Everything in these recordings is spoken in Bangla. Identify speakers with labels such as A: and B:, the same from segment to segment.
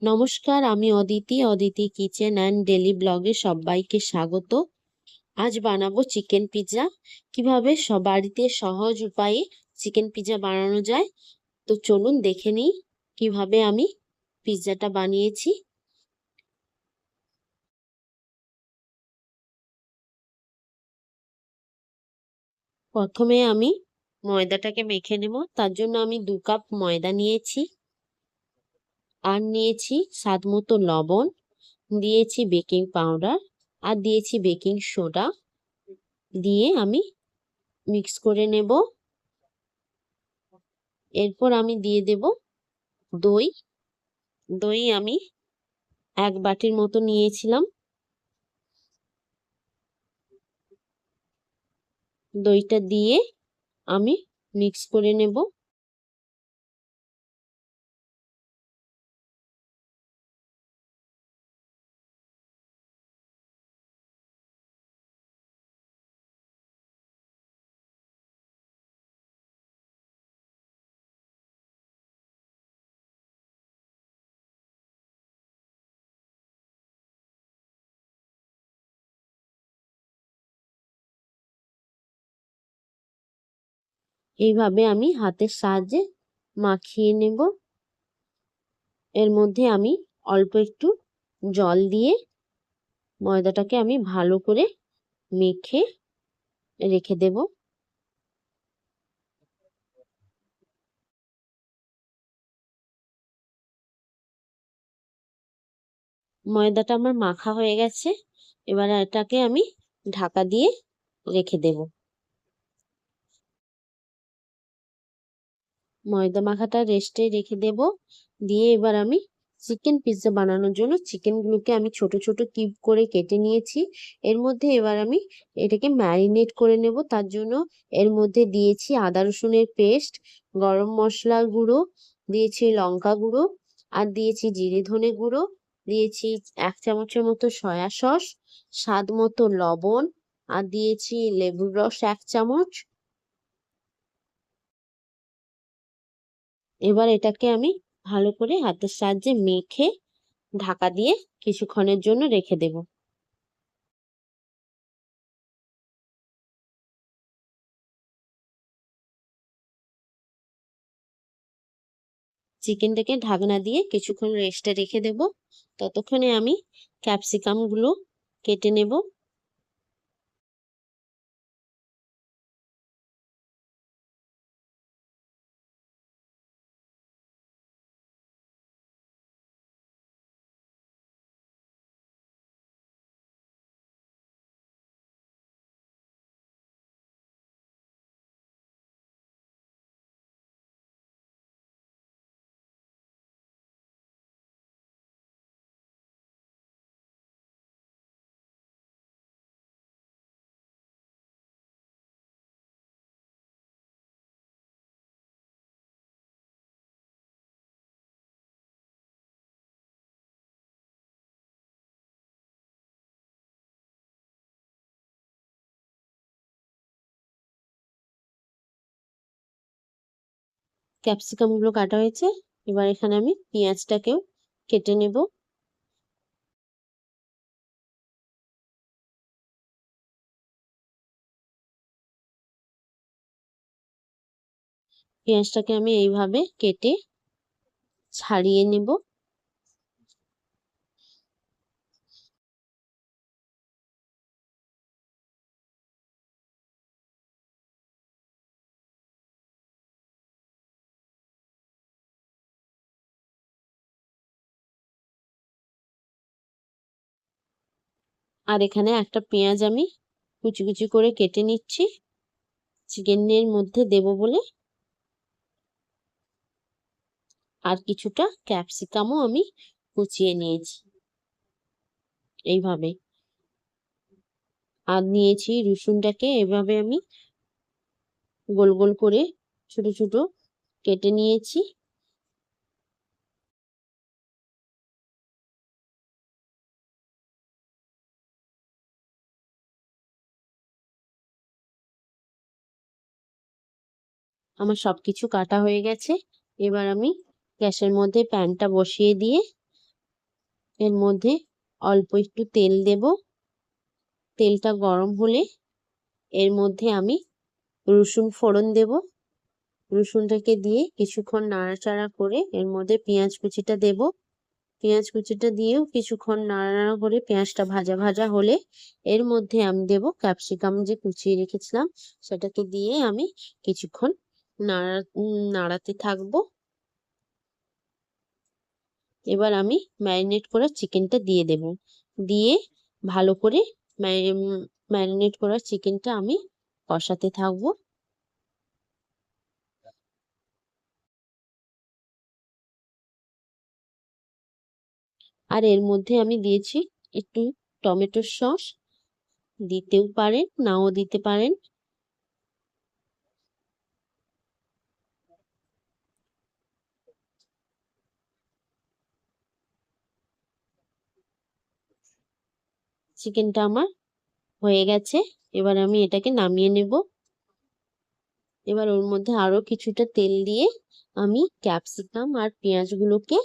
A: নমস্কার, আমি অদিতি কিচেন অ্যান্ড ডেলি ব্লগে সবাইকে স্বাগত। আজ বানাবো চিকেন পিৎজা। কিভাবে বাড়িতে সহজ উপায়ে চিকেন পিৎজা বানানো যায়, তো চলুন দেখে নিই কিভাবে আমি পিৎজাটা বানিয়েছি। প্রথমে আমি ময়দাটাকে মেখে নেব। তার জন্য আমি 2 কাপ ময়দা নিয়েছি, আর নিয়েছি স্বাদ মতো লবণ, দিয়েছি বেকিং পাউডার, আর দিয়েছি বেকিং সোডা। দিয়ে আমি মিক্স করে নেব। এরপর আমি দিয়ে দেব দই। দই আমি 1 বাটির মতো নিয়েছিলাম। দইটা দিয়ে আমি মিক্স করে নেব। এইভাবে আমি হাতের সাহায্যে মাখিয়ে নেব। এর মধ্যে আমি অল্প একটু জল দিয়ে ময়দাটাকে আমি ভালো করে মেখে রেখে দেব। ময়দাটা আমার মাখা হয়ে গেছে। এবার এটাকে আমি ঢাকা দিয়ে রেখে দেব। ময়দা মাখাটা রেস্টে রেখে দেব। দিয়ে এবার আমি চিকেন পিৎজা বানানোর জন্য চিকেনগুলোকে আমি ছোট ছোট কিউব করে কেটে নিয়েছি। এর মধ্যে এবার আমি এটাকে ম্যারিনেট করে নেব। তার জন্য এর মধ্যে দিয়েছি আদা রসুনের পেস্ট, গরম মশলার গুঁড়ো, দিয়েছি লঙ্কা গুঁড়ো, আর দিয়েছি জিরে ধনে গুঁড়ো, দিয়েছি 1 চামচের মতো সয়া সস, স্বাদ মতো লবণ, আর দিয়েছি লেবুর রস 1 চামচ। এবার এটাকে আমি ভালো করে হাতের সাহায্যে মেখে ঢাকা দিয়ে কিছুক্ষণের জন্য রেখে দেব। চিকেনটাকে ঢাকনা দিয়ে কিছুক্ষণ রেস্টে রেখে দেব। ততক্ষণে আমি ক্যাপসিকাম গুলো কেটে নেব। ক্যাপসিকাম গুলো কাটা হয়েছে। এবার এখানে আমি পেঁয়াজটাকেও কেটে নেব। পেঁয়াজটাকে আমি এইভাবে কেটে ছাড়িয়ে নেব। আর এখানে একটা পেঁয়াজ আমি কুচি কুচি করে কেটে নিচ্ছি চিকেনের মধ্যে দেব বলে। আর কিছুটা ক্যাপসিকামও আমি কুচিয়ে নিয়েছি এইভাবে। আর নিয়েছি রসুনটাকে এভাবে আমি গোল গোল করে ছোট ছোট কেটে নিয়েছি। আমার সবকিছু কাটা হয়ে গেছে। এবার আমি গ্যাসের মধ্যে প্যানটা বসিয়ে দিয়ে এর মধ্যে অল্প একটু তেল দেব। তেলটা গরম হলে এর মধ্যে আমি রসুন ফোড়ন দেব। রসুনটাকে দিয়ে কিছুক্ষণ নাড়াচাড়া করে এর মধ্যে পেঁয়াজ কুচিটা দেব। পেঁয়াজ কুচিটা দিয়েও কিছুক্ষণ নাড়াচাড়া করে পেঁয়াজটা ভাজা ভাজা হলে এর মধ্যে আমি দেব ক্যাপসিকাম যে কুচিয়ে রেখেছিলাম, সেটাকে দিয়ে আমি কিছুক্ষণ নাড়াতে থাকবো। এবার আমি ম্যারিনেট করা চিকেনটা দিয়ে দেব। দিয়ে ভালো করে ম্যারিনেট করা চিকেনটা আমি কষাতে থাকবো। আর এর মধ্যে আমি দিয়েছি একটু টমেটোর সস। দিতেও পারেন, নাও দিতে পারেন। চিকেনটা আমার হয়ে গেছে। এবার আমি এটাকে নামিয়ে নেব। এবার ওর মধ্যে আরো কিছুটা তেল দিয়ে আমি ক্যাপসিকাম আর পেঁয়াজগুলোকে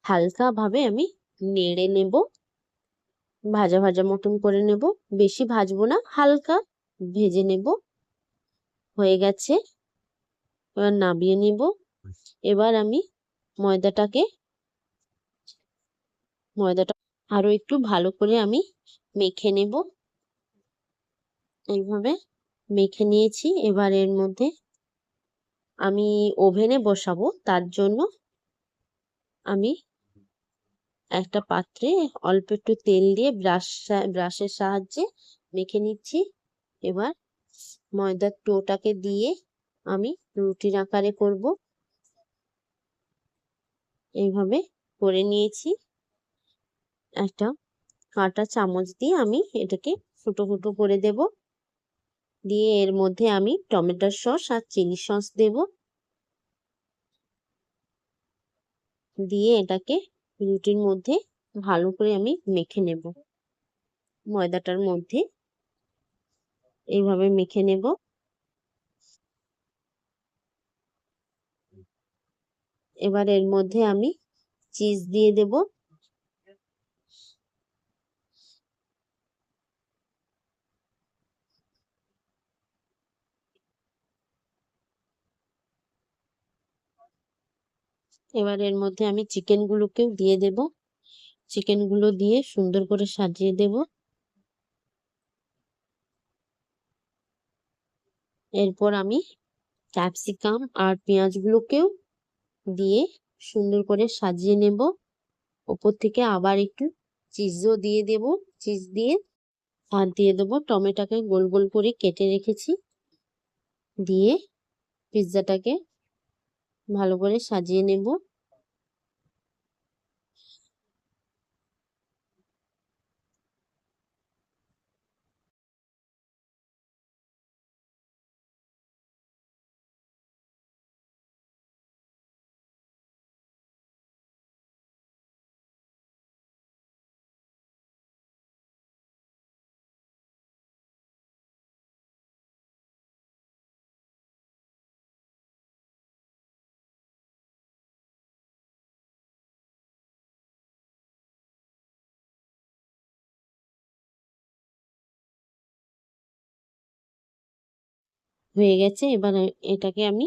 A: হালকাভাবে আমি নেড়ে নেব। ভাজা ভাজা মতন করে নেব, বেশি ভাজবো না, হালকা ভেজে নেব। হয়ে গেছে, এবার নামিয়ে নিব। এবার আমি ময়দাটাকে ময়দাটা আরো একটু ভালো করে আমি মেখে নেব। এইভাবে মেখে নিয়েছি। এবার এর মধ্যে আমি ওভেনে বসাবো, তার জন্য আমি একটা পাত্রে অল্প একটু তেল দিয়ে ব্রাশের সাহায্যে মেখে নিচ্ছি। এবার ময়দার ডোটাকে দিয়ে আমি রুটির আকারে করব। এইভাবে করে নিয়েছি। একটা কাঁটা চামচ দিয়ে আমি এটাকে ফুটো ফুটো করে দেব। দিয়ে এর মধ্যে আমি টমেটোর সস আর চিলি সস দেব। দিয়ে এটাকে রুটির মধ্যে ভালো করে আমি মেখে নেব। ময়দাটার মধ্যে এইভাবে মেখে নেব। এবার এর মধ্যে আমি চিজ দিয়ে দেব। এবার এর মধ্যে আমি চিকেনগুলোকেও দিয়ে দেব। চিকেনগুলো দিয়ে সুন্দর করে সাজিয়ে দেব। এরপর আমি ক্যাপসিকাম আর পেঁয়াজগুলোকেও দিয়ে সুন্দর করে সাজিয়ে নেব। ওপর থেকে আবার একটু চিজও দিয়ে দেব। চিজ দিয়ে আর দিয়ে দেবো টমেটোকে গোল গোল করে কেটে রেখেছি। দিয়ে পিৎজাটাকে ভালো করে সাজিয়ে নেব। হয়ে গেছে। এবার এটাকে আমি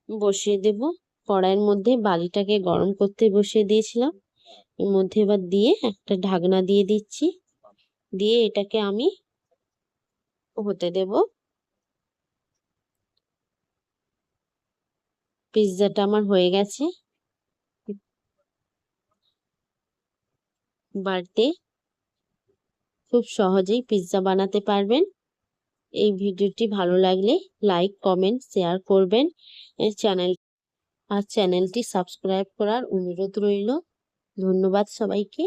A: বসিয়ে দেব। কড়াইয়ের মধ্যে বালিটাকে গরম করতে বসিয়ে দিয়েছিলাম। এর মধ্যে এবার দিয়ে একটা ঢাকনা দিয়ে দিচ্ছি। দিয়ে এটাকে আমি হতে দেব। পিৎজাটা আমার হয়ে গেছে। বাড়িতে খুব সহজেই পিৎজা বানাতে পারবেন। এই ভিডিওটি ভালো লাগলে লাইক, কমেন্ট, শেয়ার করবেন। চ্যানেলটি সাবস্ক্রাইব করার অনুরোধ রইল। ধন্যবাদ সবাইকে।